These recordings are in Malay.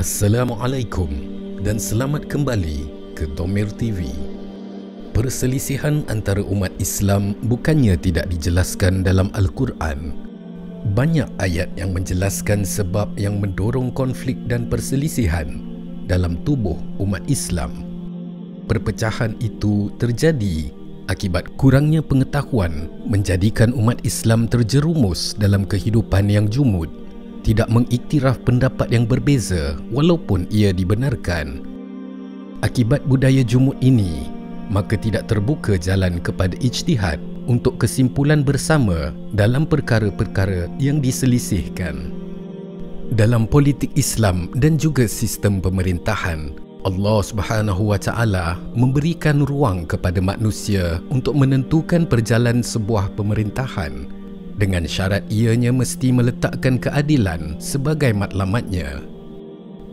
Assalamualaikum dan selamat kembali ke Domir TV. Perselisihan antara umat Islam bukannya tidak dijelaskan dalam Al-Quran. Banyak ayat yang menjelaskan sebab yang mendorong konflik dan perselisihan dalam tubuh umat Islam. Perpecahan itu terjadi akibat kurangnya pengetahuan menjadikan umat Islam terjerumus dalam kehidupan yang jumud, tidak mengiktiraf pendapat yang berbeza walaupun ia dibenarkan. Akibat budaya jumud ini, maka tidak terbuka jalan kepada ijtihad untuk kesimpulan bersama dalam perkara-perkara yang diselisihkan. Dalam politik Islam dan juga sistem pemerintahan, Allah Subhanahu wa Ta'ala memberikan ruang kepada manusia untuk menentukan perjalanan sebuah pemerintahan dengan syarat ianya mesti meletakkan keadilan sebagai matlamatnya.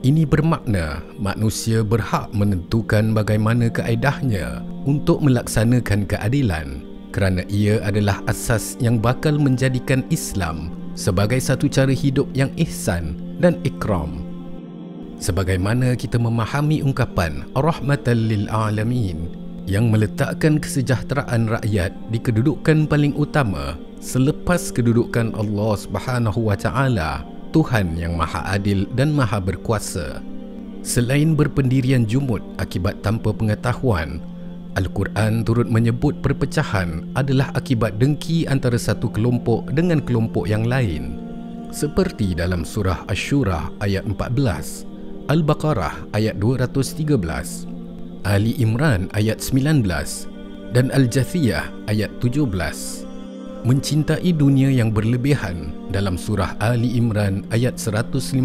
Ini bermakna manusia berhak menentukan bagaimana kaedahnya untuk melaksanakan keadilan kerana ia adalah asas yang bakal menjadikan Islam sebagai satu cara hidup yang ihsan dan ikram. Sebagaimana kita memahami ungkapan Rahmatan lil Alamin yang meletakkan kesejahteraan rakyat di kedudukan paling utama selepas kedudukan Allah Subhanahu wa Ta'ala, Tuhan yang Maha Adil dan Maha Berkuasa. Selain berpendirian jumud akibat tanpa pengetahuan, Al-Quran turut menyebut perpecahan adalah akibat dengki antara satu kelompok dengan kelompok yang lain, seperti dalam surah Asy-Syura ayat 14, Al-Baqarah ayat 213, Ali Imran ayat 19 dan Al-Jathiyah ayat 17. Mencintai dunia yang berlebihan dalam surah Ali Imran ayat 152,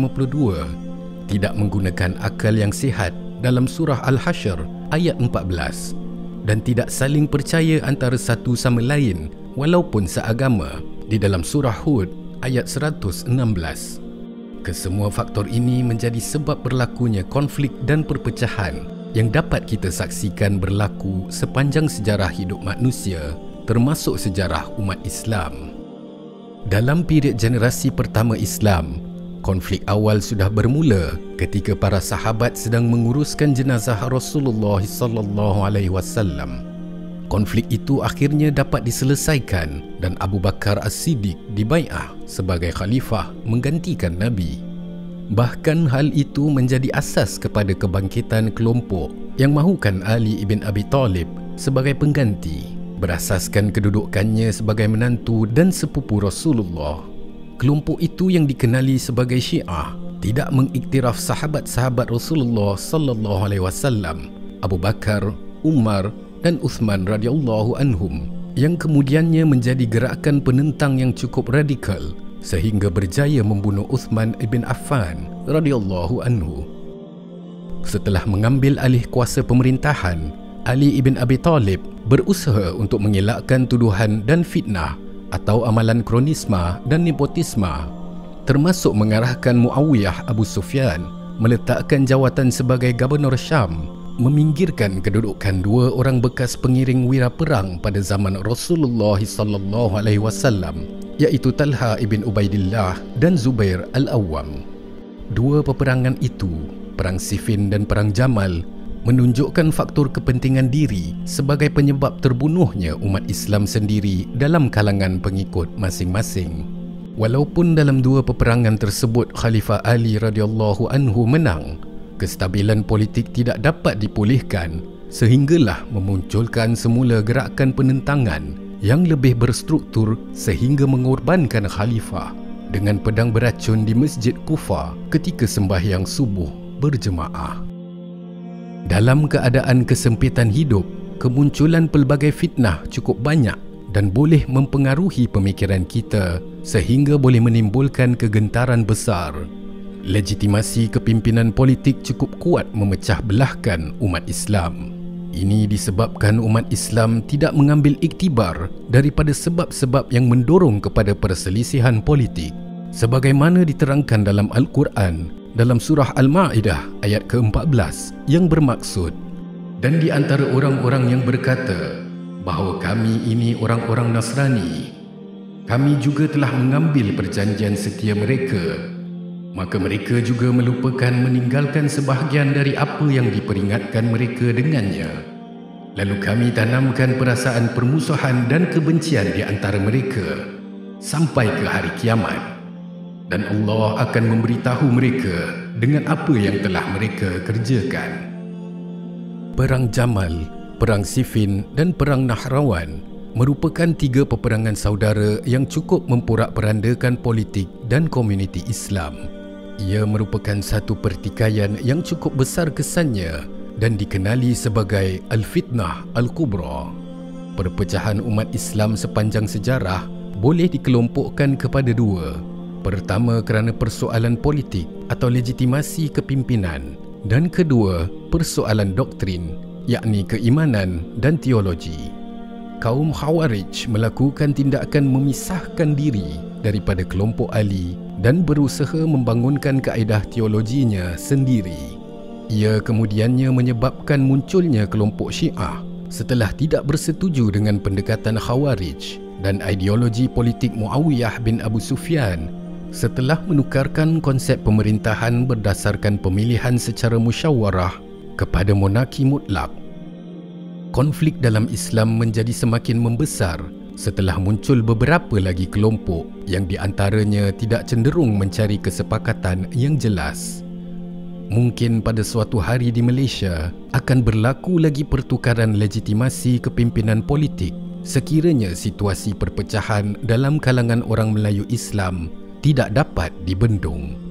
tidak menggunakan akal yang sihat dalam surah Al-Hasyr ayat 14, dan tidak saling percaya antara satu sama lain walaupun seagama di dalam surah Hud ayat 116. Kesemua faktor ini menjadi sebab berlakunya konflik dan perpecahan yang dapat kita saksikan berlaku sepanjang sejarah hidup manusia, termasuk sejarah umat Islam. Dalam period generasi pertama Islam, konflik awal sudah bermula ketika para sahabat sedang menguruskan jenazah Rasulullah sallallahu alaihi wasallam. Konflik itu akhirnya dapat diselesaikan dan Abu Bakar As-Siddiq dibai'ah sebagai khalifah menggantikan Nabi. Bahkan hal itu menjadi asas kepada kebangkitan kelompok yang mahukan Ali ibn Abi Talib sebagai pengganti, berasaskan kedudukannya sebagai menantu dan sepupu Rasulullah. Kelompok itu yang dikenali sebagai Syiah tidak mengiktiraf sahabat-sahabat Rasulullah sallallahu alaihi wasallam, Abu Bakar, Umar dan Uthman radhiyallahu anhum, yang kemudiannya menjadi gerakan penentang yang cukup radikal sehingga berjaya membunuh Uthman ibn Affan radhiyallahu anhu. Setelah mengambil alih kuasa pemerintahan, Ali ibn Abi Talib berusaha untuk mengelakkan tuduhan dan fitnah atau amalan kronisma dan nepotisma, termasuk mengarahkan Muawiyah Abu Sufyan meletakkan jawatan sebagai Gubernur Syam, meminggirkan kedudukan dua orang bekas pengiring wira perang pada zaman Rasulullah sallallahu alaihi wasallam, iaitu Talha ibn Ubaidillah dan Zubair al-Awwam. Dua peperangan itu, Perang Siffin dan Perang Jamal, menunjukkan faktor kepentingan diri sebagai penyebab terbunuhnya umat Islam sendiri dalam kalangan pengikut masing-masing. Walaupun dalam dua peperangan tersebut Khalifah Ali radhiyallahu anhu menang, kestabilan politik tidak dapat dipulihkan sehinggalah memunculkan semula gerakan penentangan yang lebih berstruktur sehingga mengorbankan khalifah dengan pedang beracun di Masjid Kufa ketika sembahyang subuh berjemaah. Dalam keadaan kesempitan hidup, kemunculan pelbagai fitnah cukup banyak dan boleh mempengaruhi pemikiran kita sehingga boleh menimbulkan kegentaran besar. Legitimasi kepimpinan politik cukup kuat memecah belahkan umat Islam. Ini disebabkan umat Islam tidak mengambil iktibar daripada sebab-sebab yang mendorong kepada perselisihan politik, sebagaimana diterangkan dalam Al-Quran dalam surah Al-Ma'idah ayat ke-14 yang bermaksud, dan di antara orang-orang yang berkata bahawa kami ini orang-orang Nasrani, kami juga telah mengambil perjanjian setia mereka. maka mereka juga melupakan meninggalkan sebahagian dari apa yang diperingatkan mereka dengannya. Lalu kami tanamkan perasaan permusuhan dan kebencian di antara mereka sampai ke hari kiamat. Dan Allah akan memberitahu mereka dengan apa yang telah mereka kerjakan. Perang Jamal, Perang Siffin dan Perang Nahrawan merupakan 3 peperangan saudara yang cukup memporak-perandakan politik dan komuniti Islam. Ia merupakan satu pertikaian yang cukup besar kesannya dan dikenali sebagai Al-Fitnah Al-Kubra. Perpecahan umat Islam sepanjang sejarah boleh dikelompokkan kepada 2. Pertama, kerana persoalan politik atau legitimasi kepimpinan, dan kedua, persoalan doktrin, yakni keimanan dan teologi. Kaum Khawarij melakukan tindakan memisahkan diri daripada kelompok Ali dan berusaha membangunkan kaedah teologinya sendiri. Ia kemudiannya menyebabkan munculnya kelompok Syiah setelah tidak bersetuju dengan pendekatan Khawarij dan ideologi politik Muawiyah bin Abu Sufyan setelah menukarkan konsep pemerintahan berdasarkan pemilihan secara musyawarah kepada monarki mutlak. Konflik dalam Islam menjadi semakin membesar setelah muncul beberapa lagi kelompok yang di antaranya tidak cenderung mencari kesepakatan yang jelas. Mungkin pada suatu hari di Malaysia akan berlaku lagi pertukaran legitimasi kepimpinan politik sekiranya situasi perpecahan dalam kalangan orang Melayu Islam tidak dapat dibendung.